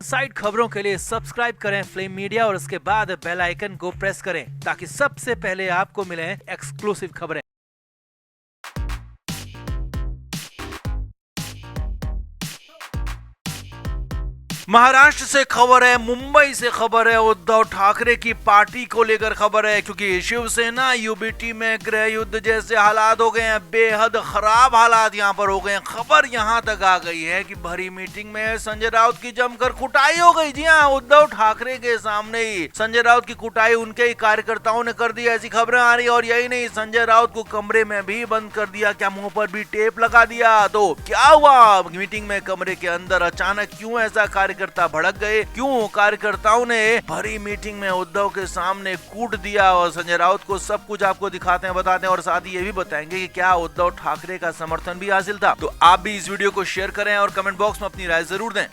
Side खबरों के लिए सब्सक्राइब करें फ्लेम मीडिया और उसके बाद बेल आइकन को प्रेस करें ताकि सबसे पहले आपको मिले एक्सक्लूसिव खबरें। महाराष्ट्र से खबर है, मुंबई से खबर है, उद्धव ठाकरे की पार्टी को लेकर खबर है क्योंकि शिवसेना यूबीटी में गृह युद्ध जैसे हालात हो गए हैं, बेहद खराब हालात यहां पर हो गए हैं। खबर यहां तक आ गई है कि भरी मीटिंग में संजय राउत की जमकर कुटाई हो गई। जी हां, उद्धव ठाकरे के सामने ही संजय राउत की कुटाई उनके ही कार्यकर्ताओं ने कर दी, ऐसी खबरें आ रही है। और यही नहीं, संजय राउत को कमरे में भी बंद कर दिया, क्या मुंह पर भी टेप लगा दिया। तो क्या हुआ मीटिंग में, कमरे के अंदर अचानक क्यों ऐसा कार्यकर्ता भड़क गए, क्यों कार्यकर्ताओं ने भरी मीटिंग में उद्धव के सामने कूट दिया। और संजय राउत को सब कुछ आपको दिखाते हैं, बताते हैं और साथ ही ये भी बताएंगे कि क्या उद्धव ठाकरे का समर्थन भी हासिल था। तो आप भी इस वीडियो को शेयर करें और कमेंट बॉक्स में अपनी राय जरूर दें।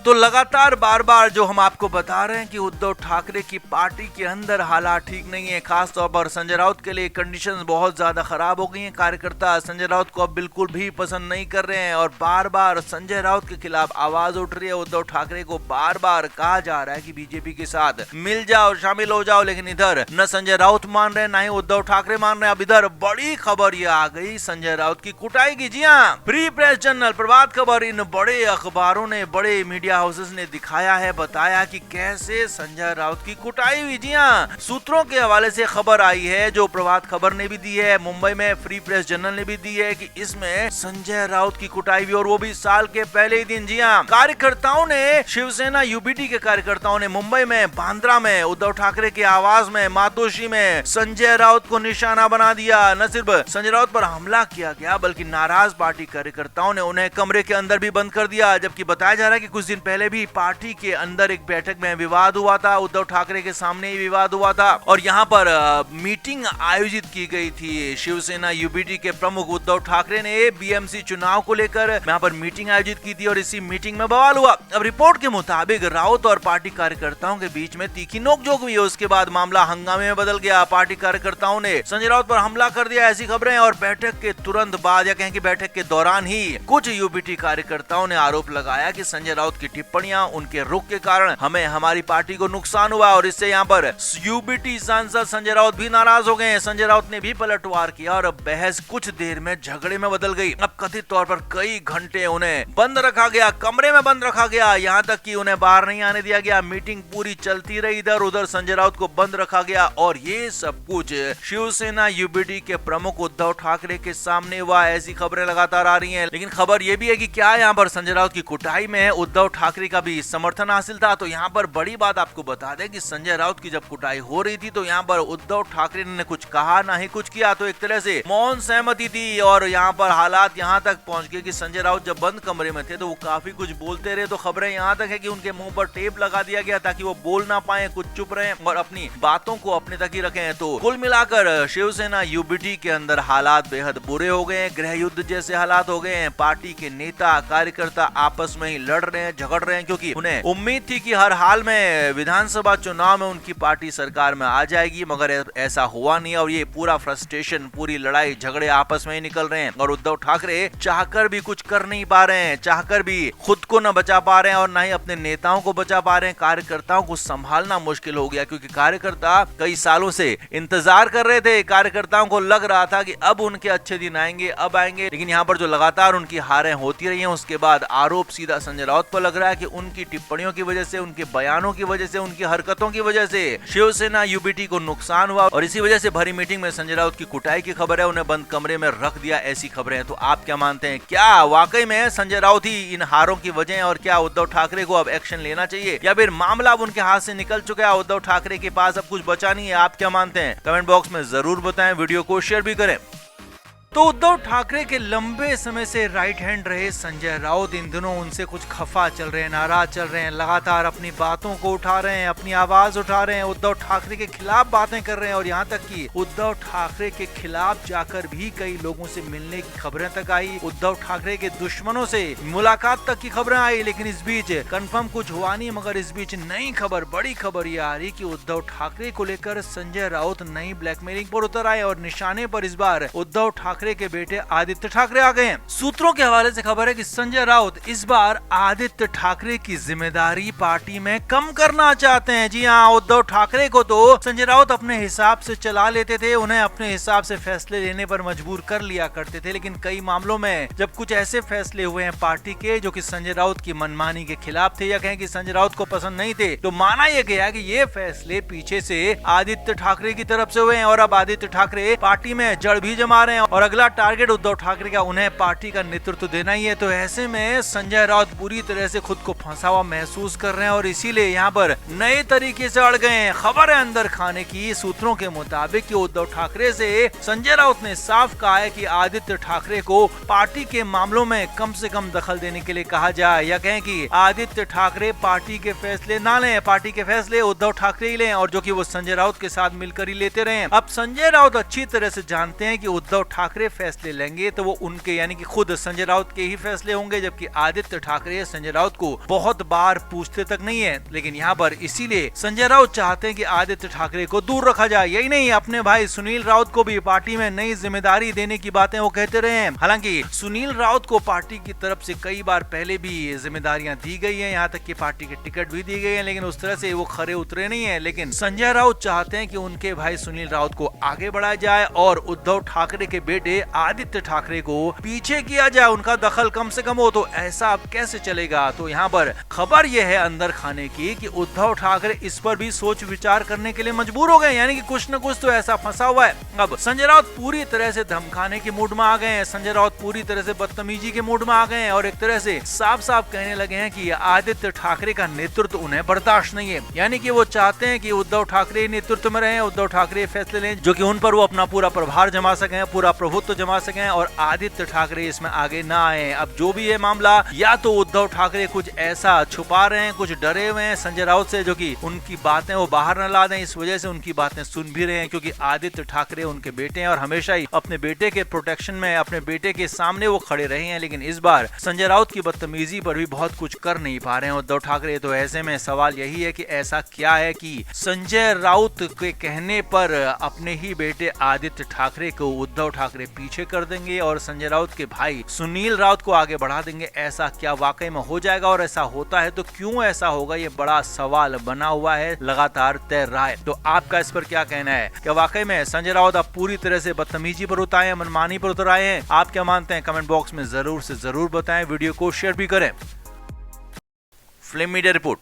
तो लगातार बार बार जो हम आपको बता रहे हैं कि उद्धव ठाकरे की पार्टी के अंदर हालात ठीक नहीं है, खास तौर पर संजय राउत के लिए कंडीशंस बहुत ज्यादा खराब हो गई हैं। कार्यकर्ता संजय राउत को अब बिल्कुल भी पसंद नहीं कर रहे हैं और बार बार संजय राउत के खिलाफ आवाज उठ रही है। उद्धव ठाकरे को बार बार कहा जा रहा है कि बीजेपी के साथ मिल जाओ, शामिल हो जाओ, लेकिन इधर न संजय राउत मान रहे, न ही उद्धव ठाकरे मान रहे। अब इधर बड़ी खबर ये आ गई संजय राउत की कुटाई की। जी हाँ, free press journal, Prabhat Khabar, इन बड़े अखबारों ने, बड़े मीडिया हाउसेस ने दिखाया है, बताया कि कैसे संजय राउत की कुटाई हुई। जी हां, सूत्रों के हवाले से खबर आई है जो प्रभात खबर ने भी दी है, मुंबई में फ्री प्रेस जर्नल ने भी दी है कि इसमें संजय राउत की कुटाई हुई और वो भी साल के पहले ही दिन। जी हां, कार्यकर्ताओं ने, शिवसेना यूबीटी के कार्यकर्ताओं ने मुंबई में, बांद्रा में, उद्धव ठाकरे के आवास में, मातोश्री में संजय राउत को निशाना बना दिया। न सिर्फ संजय राउत पर हमला किया गया बल्कि नाराज पार्टी कार्यकर्ताओं ने उन्हें कमरे के अंदर भी बंद कर दिया। जबकि बताया जा रहा है कि कुछ दिन पहले भी पार्टी के अंदर एक बैठक में विवाद हुआ था, उद्धव ठाकरे के सामने ही विवाद हुआ था और यहाँ पर मीटिंग आयोजित की गई थी। शिवसेना यूबीटी के प्रमुख उद्धव ठाकरे ने बीएमसी चुनाव को लेकर यहाँ पर मीटिंग आयोजित की थी और इसी मीटिंग में बवाल हुआ। अब रिपोर्ट के मुताबिक राउत और पार्टी कार्यकर्ताओं के बीच में तीखी नोकझोंक हुई है। उसके बाद मामला हंगामे में बदल गया, पार्टी कार्यकर्ताओं ने संजय राउत पर हमला कर दिया, ऐसी खबरें। और बैठक के तुरंत बाद या कहें कि बैठक के दौरान ही कुछ यूबीटी कार्यकर्ताओं ने आरोप लगाया कि संजय राउत की टिप्पणियां, उनके रुख के कारण हमें, हमारी पार्टी को नुकसान हुआ और इससे यहाँ पर यूबीटी सांसद संजय राउत भी नाराज हो गए। संजय राउत ने भी पलटवार किया और बहस कुछ देर में झगड़े में बदल गई। अब कथित तौर पर कई घंटे उन्हें बंद रखा गया, कमरे में बंद रखा गया, यहाँ तक कि उन्हें बाहर नहीं आने दिया गया। मीटिंग पूरी चलती रही, इधर उधर संजय राउत को बंद रखा गया और ये सब कुछ शिवसेना यूबीटी के प्रमुख उद्धव ठाकरे के सामने हुआ, ऐसी खबरें लगातार आ रही हैं। लेकिन खबर ये भी है कि क्या यहाँ पर संजय राउत की कुटाई में उद्धव ठाकरे का भी समर्थन हासिल था। तो यहाँ पर बड़ी बात आपको बता दें कि संजय राउत की जब कुटाई हो रही थी तो यहाँ पर उद्धव ठाकरे ने कुछ कहा ना ही कुछ किया, तो एक तरह से मौन सहमति थी। और यहाँ पर हालात यहाँ तक पहुंच गए कि संजय राउत जब बंद कमरे में थे तो वो काफी कुछ बोलते रहे। तो खबरें यहाँ तक है कि उनके मुंह पर टेप लगा दिया गया ताकि वो बोल ना पाए, कुछ चुप रहे और अपनी बातों को अपने तक ही रखें। तो कुल मिलाकर शिवसेना यूबीटी के अंदर हालात बेहद बुरे हो गए, गृह युद्ध जैसे हालात हो गए हैं। पार्टी के नेता कार्यकर्ता आपस में ही लड़ रहे हैं, झगड़ रहे हैं क्योंकि उन्हें उम्मीद थी कि हर हाल में विधानसभा चुनाव में उनकी पार्टी सरकार में आ जाएगी, मगर ऐसा हुआ नहीं और ये पूरा फ्रस्ट्रेशन, पूरी लड़ाई झगड़े आपस में ही निकल रहे हैं। और उद्धव ठाकरे चाहकर भी कुछ कर नहीं पा रहे हैं, चाहकर भी खुद को न बचा पा रहे हैं और न ही अपने नेताओं को बचा पा रहे हैं। कार्यकर्ताओं को संभालना मुश्किल हो गया क्योंकि कार्यकर्ता कई सालों से इंतजार कर रहे थे। कार्यकर्ताओं को लग रहा था कि अब उनके अच्छे दिन आएंगे, अब आएंगे, लेकिन यहाँ पर जो लगातार उनकी हारें होती रही हैं उसके बाद आरोप सीधा संजय राउत पर लग रहा है कि उनकी टिप्पणियों की वजह से, उनके बयानों की वजह से, उनकी हरकतों की वजह से शिवसेना यूबीटी को नुकसान हुआ और इसी वजह से भरी मीटिंग में संजय राउत की कुटाई की खबर है, उन्हें बंद कमरे में रख दिया, ऐसी खबरें हैं। तो आप क्या मानते हैं, क्या वाकई में संजय राउत ही इन हारों की वजह है और क्या उद्धव ठाकरे को अब एक्शन लेना चाहिए या फिर मामला अब उनके हाथ से निकल चुका है, उद्धव ठाकरे के पास अब कुछ बचा नहीं है? आप क्या मानते हैं, कमेंट बॉक्स में जरूर बताएं, वीडियो को शेयर भी करें। तो उद्धव ठाकरे के लंबे समय से राइट हैंड रहे संजय राउत इन दिनों उनसे कुछ खफा चल रहे हैं, नाराज चल रहे हैं, लगातार अपनी बातों को उठा रहे हैं, अपनी आवाज उठा रहे हैं, उद्धव ठाकरे के खिलाफ बातें कर रहे हैं और यहाँ तक कि उद्धव ठाकरे के खिलाफ जाकर भी कई लोगों से मिलने की खबरें तक आई, उद्धव ठाकरे के दुश्मनों से मुलाकात तक की खबरें आई। लेकिन इस बीच कंफर्म कुछ हुआ नहीं, मगर इस बीच नई खबर, बड़ी खबर ये आ रही कि उद्धव ठाकरे को लेकर संजय राउत नई ब्लैकमेलिंग पर उतर आए और निशाने पर इस बार उद्धव ठाकरे ठाकरे के बेटे आदित्य ठाकरे आ गए हैं। सूत्रों के हवाले से खबर है कि संजय राउत इस बार आदित्य ठाकरे की जिम्मेदारी पार्टी में कम करना चाहते हैं। जी हाँ, उद्धव ठाकरे को तो संजय राउत अपने हिसाब से चला लेते थे, उन्हें अपने हिसाब से फैसले लेने पर मजबूर कर लिया करते थे, लेकिन कई मामलों में जब कुछ ऐसे फैसले हुए हैं पार्टी के जो कि संजय राउत की मनमानी के खिलाफ थे या कहें कि संजय राउत को पसंद नहीं थे, तो माना यह गया कि ये फैसले पीछे से आदित्य ठाकरे की तरफ से हुए हैं और अब आदित्य ठाकरे पार्टी में जड़ भी जमा रहे हैं और अगला टारगेट उद्धव ठाकरे का उन्हें पार्टी का नेतृत्व देना ही है। तो ऐसे में संजय राउत पूरी तरह से खुद को फंसा हुआ महसूस कर रहे हैं और इसीलिए यहाँ पर नए तरीके से अड़ गए हैं। खबर है अंदर खाने की, सूत्रों के मुताबिक कि उद्धव ठाकरे से संजय राउत ने साफ कहा है कि आदित्य ठाकरे को पार्टी के मामलों में कम से कम दखल देने के लिए कहा जाए या कहें कि आदित्य ठाकरे पार्टी के फैसले ना लें, पार्टी के फैसले उद्धव ठाकरे ही लें और जो कि वो संजय राउत के साथ मिलकर ही लेते रहे। अब संजय राउत अच्छी तरह से जानते हैं कि उद्धव ठाकरे फैसले लेंगे तो वो उनके यानी कि खुद संजय राउत के ही फैसले होंगे, जबकि आदित्य ठाकरे संजय राउत को बहुत बार पूछते तक नहीं है। लेकिन यहाँ पर इसीलिए संजय राउत चाहते हैं कि आदित्य ठाकरे को दूर रखा जाए। यही नहीं, अपने भाई सुनील राउत को भी पार्टी में नई जिम्मेदारी देने की बातें वो कहते रहे हैं। हालांकि सुनील राउत को पार्टी की तरफ से कई बार पहले भी जिम्मेदारियां दी गई हैं, यहाँ तक कि पार्टी के टिकट भी दी गई हैं, लेकिन उस तरह से वो खरे उतरे नहीं है। लेकिन संजय राउत चाहते हैं कि उनके भाई सुनील राउत को आगे बढ़ाया जाए और उद्धव ठाकरे के बेटे आदित्य ठाकरे को पीछे किया जाए, उनका दखल कम से कम हो। तो ऐसा अब कैसे चलेगा? तो यहाँ पर खबर यह है अंदर खाने की कि उद्धव ठाकरे इस पर भी सोच विचार करने के लिए मजबूर हो गए, यानी कि कुछ न कुछ तो ऐसा फंसा हुआ है। अब संजय राउत पूरी तरह से धमकाने के मूड में आ गए हैं, संजय राउत पूरी तरह से बदतमीजी के मूड में आ गए हैं और एक तरह से साफ साफ कहने लगे हैं कि आदित्य ठाकरे का नेतृत्व उन्हें बर्दाश्त नहीं है। यानी कि वो चाहते हैं कि उद्धव ठाकरे नेतृत्व में रहे, उद्धव ठाकरे फैसले लें जो कि उन पर वो अपना पूरा प्रभार जमा सकें, पूरा प्रभुत्व जमा सकें और आदित्य ठाकरे इसमें आगे ना आए। अब जो भी है मामला, या तो उद्धव ठाकरे कुछ ऐसा छुपा रहे हैं, कुछ डरे हुए हैं संजय राउत से जो कि उनकी बातें वो बाहर न ला दें, इस वजह से उनकी बातें सुन भी रहे हैं, क्योंकि आदित्य ठाकरे उनके बेटे हैं और हमेशा ही अपने बेटे के प्रोटेक्शन में, अपने बेटे के सामने वो खड़े रहे हैं। लेकिन इस बार संजय राउत की बदतमीजी पर भी बहुत कुछ कर नहीं पा रहे हैं उद्धव ठाकरे। तो ऐसे में सवाल यही है कि ऐसा क्या है कि संजय राउत के कहने पर अपने ही बेटे आदित्य ठाकरे को उद्धव ठाकरे पीछे कर देंगे और संजय राउत के भाई सुनील राउत को आगे बढ़ा देंगे? ऐसा क्या वाकई में हो जाएगा और ऐसा होता है तो क्यों ऐसा होगा? ये बड़ा सवाल बना हुआ है, लगातार तैर रहा है। तो आपका इस पर क्या कहना है? क्या वाकई में संजय राउत अब पूरी तरह से बदतमीजी पर उतर आए हैं, मनमानी पर उतर आए हैं? आप क्या मानते हैं? कमेंट बॉक्स में जरूर से जरूर बताएं, वीडियो को शेयर भी करें। Film media report.